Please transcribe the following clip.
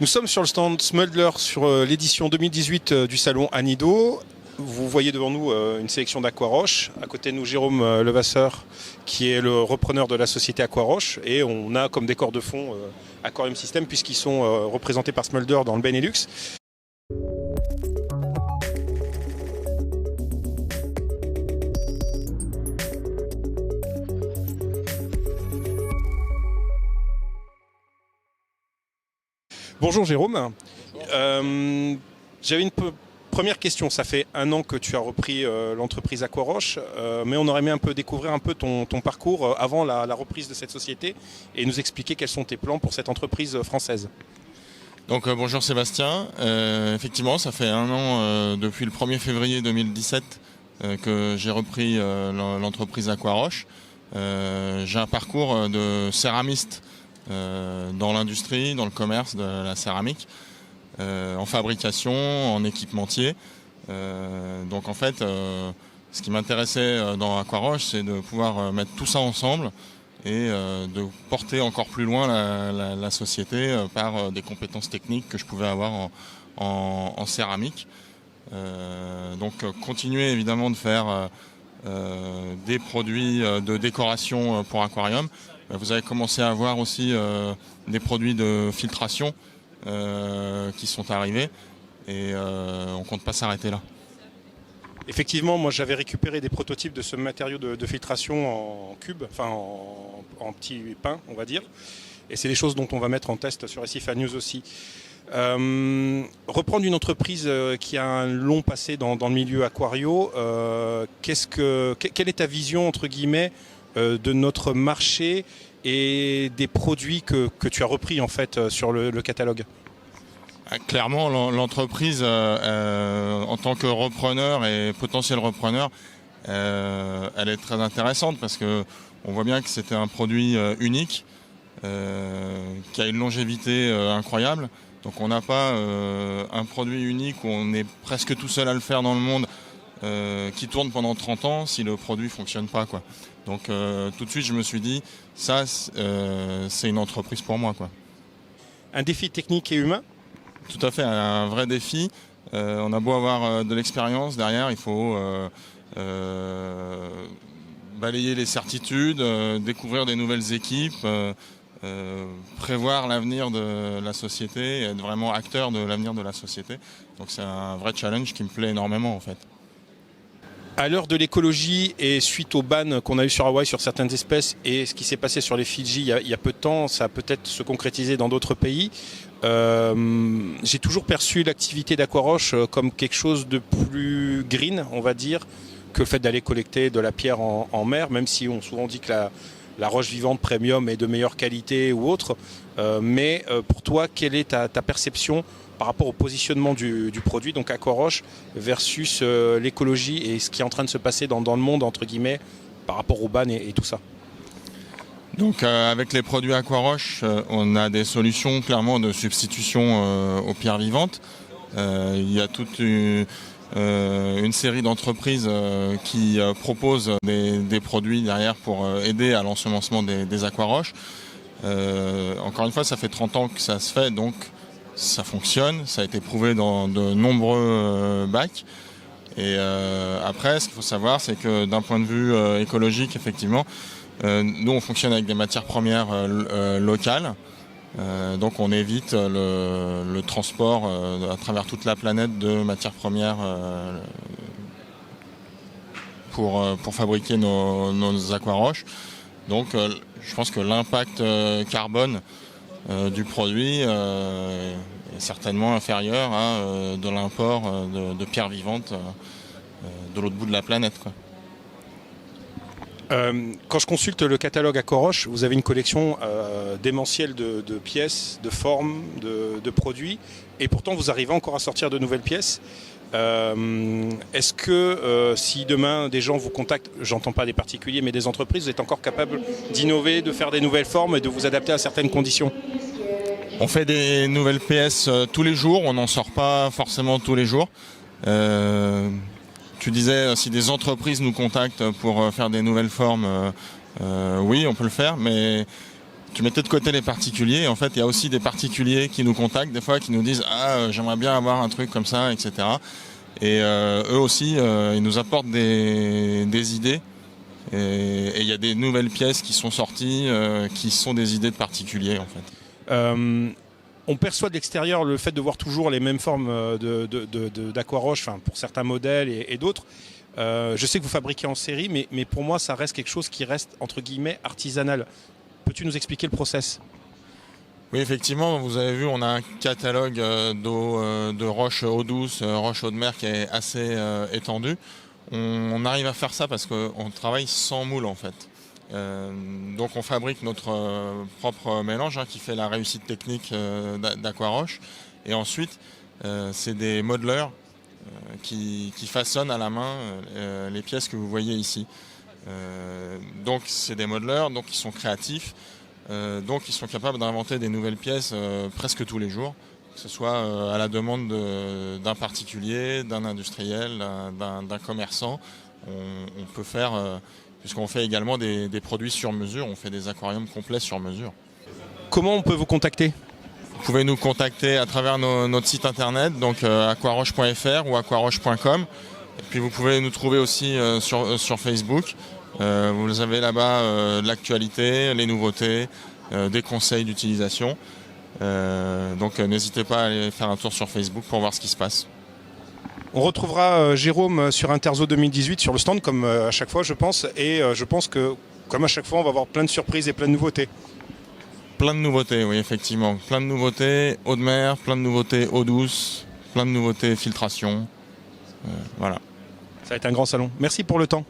Nous sommes sur le stand Smuldler sur l'édition 2018 du salon Anido. Vous voyez devant nous une sélection d'Aquaroche. À côté de nous, Jérôme Levasseur, qui est le repreneur de la société Aquaroche. Et on a comme décor de fond Aquarium System, puisqu'ils sont représentés par Smuldler dans le Benelux. Bonjour Jérôme. J'avais une première question. Ça fait 1 an que tu as repris l'entreprise Aquaroche, mais on aurait aimé un peu découvrir un peu ton parcours avant la reprise de cette société et nous expliquer quels sont tes plans pour cette entreprise française. Donc bonjour Sébastien, effectivement ça fait 1 an depuis le 1er février 2017 que j'ai repris l'entreprise Aquaroche. J'ai un parcours de céramiste dans l'industrie, dans le commerce de la céramique, en fabrication, en équipementier. Donc en fait, ce qui m'intéressait dans Aquaroche, c'est de pouvoir mettre tout ça ensemble et de porter encore plus loin la société par des compétences techniques que je pouvais avoir en céramique. Donc continuer évidemment de faire des produits de décoration pour aquarium. Vous avez commencé à avoir aussi des produits de filtration qui sont arrivés et on ne compte pas s'arrêter là. Effectivement, moi j'avais récupéré des prototypes de ce matériau de filtration en cube, enfin en petits pains on va dire. Et c'est des choses dont on va mettre en test sur SIFA News aussi. Reprendre une entreprise qui a un long passé dans le milieu aquario, quelle est ta vision entre guillemets de notre marché et des produits que tu as repris en fait sur le catalogue? Clairement, l'entreprise en tant que repreneur et potentiel repreneur, elle est très intéressante parce que on voit bien que c'était un produit unique qui a une longévité incroyable. Donc on n'a pas un produit unique où on est presque tout seul à le faire dans le monde qui tourne pendant 30 ans si le produit ne fonctionne pas, quoi. Donc tout de suite je me suis dit ça c'est une entreprise pour moi, quoi. Un défi technique et humain? Tout à fait, un vrai défi. On a beau avoir de l'expérience derrière, il faut balayer les certitudes, découvrir des nouvelles équipes, prévoir l'avenir de la société et être vraiment acteur de l'avenir de la société. Donc c'est un vrai challenge qui me plaît énormément en fait. À l'heure de l'écologie et suite au ban qu'on a eu sur Hawaï sur certaines espèces et ce qui s'est passé sur les Fidji il y a peu de temps, ça a peut-être se concrétiser dans d'autres pays. J'ai toujours perçu l'activité d'Aquaroche comme quelque chose de plus green, on va dire, que le fait d'aller collecter de la pierre en mer, même si on souvent dit que la roche vivante premium est de meilleure qualité ou autre. Mais pour toi, quelle est ta perception par rapport au positionnement du produit, donc Aquaroche, versus l'écologie et ce qui est en train de se passer dans le monde, entre guillemets, par rapport au ban et tout ça? Donc avec les produits Aquaroche, on a des solutions clairement de substitution aux pierres vivantes. Il y a toute une série d'entreprises qui proposent des produits derrière pour aider à l'ensemencement des aquaroches. Encore une fois, ça fait 30 ans que ça se fait, donc ça fonctionne. Ça a été prouvé dans de nombreux bacs. Et après, ce qu'il faut savoir, c'est que d'un point de vue écologique, effectivement, nous on fonctionne avec des matières premières locales. Donc on évite le transport à travers toute la planète de matières premières pour fabriquer nos aquaroches. Donc je pense que l'impact carbone du produit est certainement inférieur à de l'import de pierres vivantes de l'autre bout de la planète, quoi. Quand je consulte le catalogue Aquaroche, vous avez une collection démentielle de pièces, de formes, de produits, et pourtant vous arrivez encore à sortir de nouvelles pièces. Est-ce que si demain des gens vous contactent, j'entends pas des particuliers mais des entreprises, vous êtes encore capable d'innover, de faire des nouvelles formes et de vous adapter à certaines conditions? On fait des nouvelles pièces tous les jours, on n'en sort pas forcément tous les jours. Tu disais si des entreprises nous contactent pour faire des nouvelles formes, oui on peut le faire, mais tu mettais de côté les particuliers. En fait, il y a aussi des particuliers qui nous contactent des fois, qui nous disent j'aimerais bien avoir un truc comme ça, etc. Et eux aussi, ils nous apportent des idées. Et il y a des nouvelles pièces qui sont sorties, qui sont des idées de particuliers en fait. On perçoit de l'extérieur le fait de voir toujours les mêmes formes d'Aquaroche, enfin, pour certains modèles et d'autres. Je sais que vous fabriquez en série, mais pour moi, ça reste quelque chose qui reste, entre guillemets, artisanal. Peux-tu nous expliquer le process ? Oui, effectivement, vous avez vu, on a un catalogue de roches eau douce, roches eau de mer qui est assez étendu. On arrive à faire ça parce qu'on travaille sans moule en fait. Donc on fabrique notre propre mélange qui fait la réussite technique d'Aquaroche. Et ensuite, c'est des modeleurs qui façonnent à la main les pièces que vous voyez ici. Donc c'est des modeleurs, donc ils sont créatifs, donc ils sont capables d'inventer des nouvelles pièces presque tous les jours, que ce soit à la demande d'un particulier, d'un industriel, d'un commerçant. On peut faire, puisqu'on fait également des produits sur mesure, on fait des aquariums complets sur mesure. Comment on peut vous contacter ? Vous pouvez nous contacter à travers notre site internet, donc aquaroche.fr ou aquaroche.com. Et puis vous pouvez nous trouver aussi sur Facebook. Vous avez là-bas l'actualité, les nouveautés, des conseils d'utilisation. Donc n'hésitez pas à aller faire un tour sur Facebook pour voir ce qui se passe. On retrouvera Jérôme sur Interzo 2018 sur le stand comme à chaque fois je pense. Et je pense que comme à chaque fois on va avoir plein de surprises et plein de nouveautés. Plein de nouveautés, oui effectivement. Plein de nouveautés, eau de mer, plein de nouveautés eau douce, plein de nouveautés filtration. Voilà. Ça va être un grand salon. Merci pour le temps.